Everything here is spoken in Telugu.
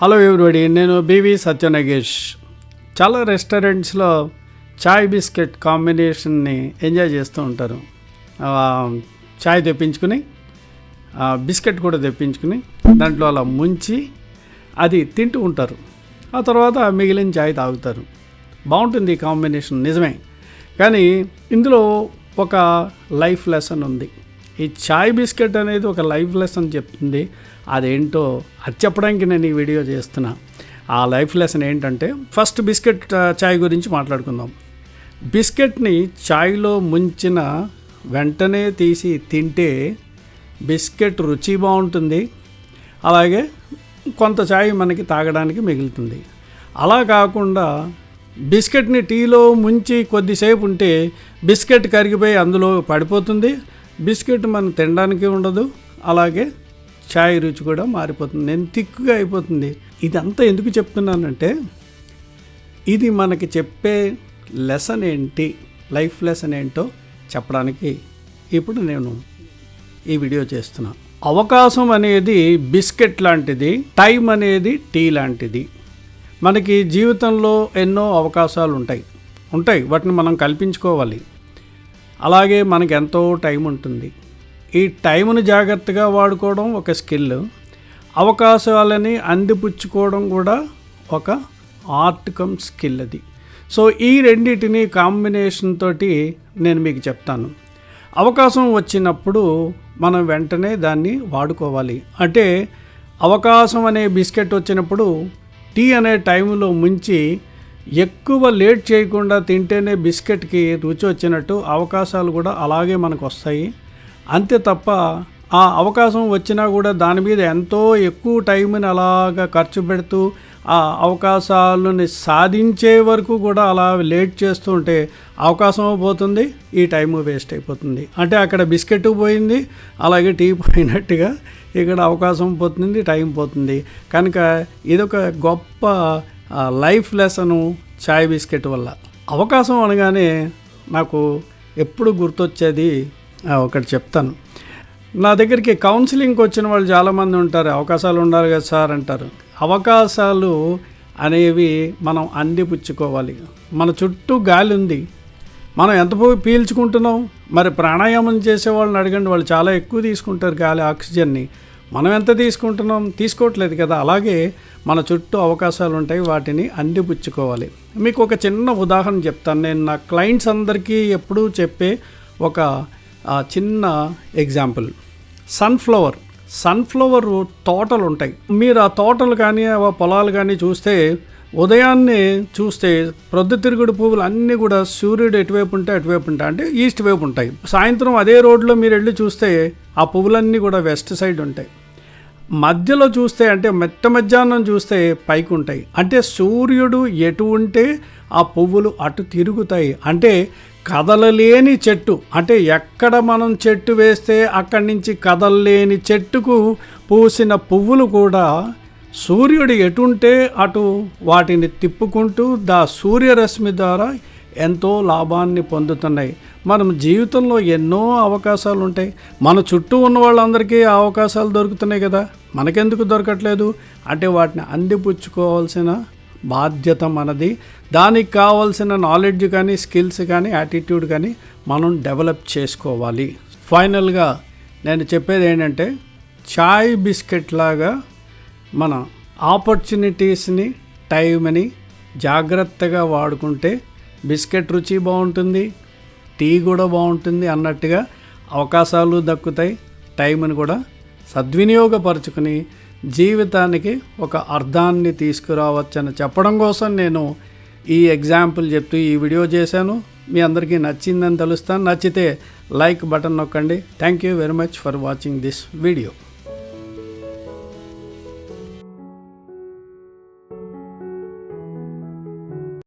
హలో ఎవ్రీబడి, నేను బివి సత్యనగేష్. చాలా రెస్టారెంట్స్లో చాయ్ బిస్కెట్ కాంబినేషన్ని ఎంజాయ్ చేస్తూ ఉంటారు. చాయ్ తెప్పించుకుని బిస్కెట్ కూడా తెప్పించుకుని దాంట్లో అలా ముంచి అది తింటూ ఉంటారు. ఆ తర్వాత మిగిలిన చాయ్ తాగుతారు. బాగుంటుంది ఈ కాంబినేషన్, నిజమే. కానీ ఇందులో ఒక లైఫ్ లెసన్ ఉంది. ఈ చాయ్ బిస్కెట్ అనేది ఒక లైఫ్ లెసన్ చెప్తుంది. అదేంటో అది చెప్పడానికి నేను ఈ వీడియో చేస్తున్నా. ఆ లైఫ్ లెసన్ ఏంటంటే, ఫస్ట్ బిస్కెట్ చాయ్ గురించి మాట్లాడుకుందాం. బిస్కెట్ని చాయ్లో ముంచిన వెంటనే తీసి తింటే బిస్కెట్ రుచి బాగుంటుంది, అలాగే కొంత చాయ్ మనకి తాగడానికి మిగులుతుంది. అలా కాకుండా బిస్కెట్ని టీలో ముంచి కొద్దిసేపు ఉంటే బిస్కెట్ కరిగిపోయి అందులో పడిపోతుంది, బిస్కెట్ మనం తినడానికి ఉండదు, అలాగే చాయ్ రుచి కూడా మారిపోతుంది, నేను తిక్కుగా అయిపోతుంది. ఇదంతా ఎందుకు చెప్తున్నానంటే, ఇది మనకి చెప్పే లెసన్ ఏంటి, లైఫ్ లెసన్ ఏంటో చెప్పడానికి ఇప్పుడు నేను ఈ వీడియో చేస్తున్నా. అవకాశం అనేది బిస్కెట్ లాంటిది, టైం అనేది టీ లాంటిది. మనకి జీవితంలో ఎన్నో అవకాశాలు ఉంటాయి, వాటిని మనం కల్పించుకోవాలి. అలాగే మనకి ఎంతో టైం ఉంటుంది. ఈ టైంను జాగ్రత్తగా వాడుకోవడం ఒక స్కిల్, అవకాశాలని అందిపుచ్చుకోవడం కూడా ఒక ఆర్ట్ కమ్ స్కిల్ అది. సో ఈ రెండింటిని కాంబినేషన్ తోటి నేను మీకు చెప్తాను. అవకాశం వచ్చినప్పుడు మనం వెంటనే దాన్ని వాడుకోవాలి. అంటే అవకాశం అనే బిస్కెట్ వచ్చినప్పుడు టీ అనే టైంలో ముంచి ఎక్కువ లేట్ చేయకుండా తింటేనే బిస్కెట్కి రుచి వచ్చినట్టు అవకాశాలు కూడా అలాగే మనకు వస్తాయి. అంతే తప్ప ఆ అవకాశం వచ్చినా కూడా దాని మీద ఎంతో ఎక్కువ టైంని అలాగా ఖర్చు పెడుతూ ఆ అవకాశాలను సాధించే వరకు కూడా అలా లేట్ చేస్తూ ఉంటే అవకాశం పోతుంది, ఈ టైము వేస్ట్ అయిపోతుంది. అంటే అక్కడ బిస్కెట్ పోయింది, అలాగే టీ పోయినట్టుగా ఇక్కడ అవకాశం పోతుంది, టైం పోతుంది. కనుక ఇదొక గొప్ప లైఫ్ లెసను చాయ్ బిస్కెట్ వల్ల. అవకాశం అనగానే నాకు ఎప్పుడు గుర్తొచ్చేది ఒకటి చెప్తాను. నా దగ్గరికి కౌన్సిలింగ్కి వచ్చిన వాళ్ళు చాలామంది ఉంటారు. అవకాశాలు ఉండాలి కదా సార్ అంటారు. అవకాశాలు అనేవి మనం అందిపుచ్చుకోవాలి. మన చుట్టూ గాలి ఉంది, మనం ఎంత పీల్చుకుంటున్నాం. మరి ప్రాణాయామం చేసే వాళ్ళని అడగండి, వాళ్ళు చాలా ఎక్కువ తీసుకుంటారు గాలి, ఆక్సిజన్ని. మనం ఎంత తీసుకుంటున్నాం? తీసుకోవట్లేదు కదా. అలాగే మన చుట్టూ అవకాశాలు ఉంటాయి, వాటిని అందిపుచ్చుకోవాలి. మీకు ఒక చిన్న ఉదాహరణ చెప్తాను. నేను నా క్లయింట్స్ అందరికీ ఎప్పుడూ చెప్పే ఒక చిన్న ఎగ్జాంపుల్. సన్ఫ్లవర్ తోటలు ఉంటాయి. మీరు ఆ తోటలు కానీ ఆ పొలాలు కానీ చూస్తే, ఉదయాన్నే చూస్తే ప్రొద్దుతిరుగుడు పువ్వులు అన్నీ కూడా సూర్యుడు ఎటువైపు ఉంటాయి అటువైపు ఉంటాయి, అంటే ఈస్ట్ వైపు ఉంటాయి. సాయంత్రం అదే రోడ్లో మీరు వెళ్ళి చూస్తే ఆ పువ్వులన్నీ కూడా వెస్ట్ సైడ్ ఉంటాయి. మధ్యలో చూస్తే, అంటే మధ్యాహ్నం చూస్తే పైకి ఉంటాయి. అంటే సూర్యుడు ఎటు ఉంటే ఆ పువ్వులు అటు తిరుగుతాయి. అంటే కదలలేని చెట్టు, అంటే ఎక్కడ మనం చెట్టు వేస్తే అక్కడి నుంచి కదలలేని చెట్టుకు పూసిన పువ్వులు కూడా సూర్యుడు ఎటుంటే అటు వాటిని తిప్పుకుంటూ సూర్యరశ్మి ద్వారా ఎంతో లాభాన్ని పొందుతున్నాయి. మనం జీవితంలో ఎన్నో అవకాశాలు ఉంటాయి. మన చుట్టూ ఉన్న వాళ్ళందరికీ ఆ అవకాశాలు దొరుకుతున్నాయి కదా, మనకెందుకు దొరకట్లేదు? అంటే వాటిని అందిపుచ్చుకోవాల్సిన బాధ్యత మనది. దానికి కావాల్సిన నాలెడ్జ్ కానీ, స్కిల్స్ కానీ, యాటిట్యూడ్ కానీ మనం డెవలప్ చేసుకోవాలి. ఫైనల్గా నేను చెప్పేది ఏంటంటే, చాయ్ బిస్కెట్ లాగా మన ఆపర్చునిటీస్ని, టైంని జాగ్రత్తగా వాడుకుంటే బిస్కెట్ రుచి బాగుంటుంది, టీ కూడా బాగుంటుంది అన్నట్టుగా అవకాశాలు దక్కుతాయి. టైంని కూడా సద్వినియోగపరుచుకుని జీవితానికి ఒక అర్థాన్ని తీసుకురావచ్చని చెప్పడం కోసం నేను ఈ ఎగ్జాంపుల్ చెప్తూ ఈ వీడియో చేశాను. మీ అందరికీ నచ్చిందని తెలుస్తాను. నచ్చితే లైక్ బటన్ నొక్కండి. Thank you very much for watching this video.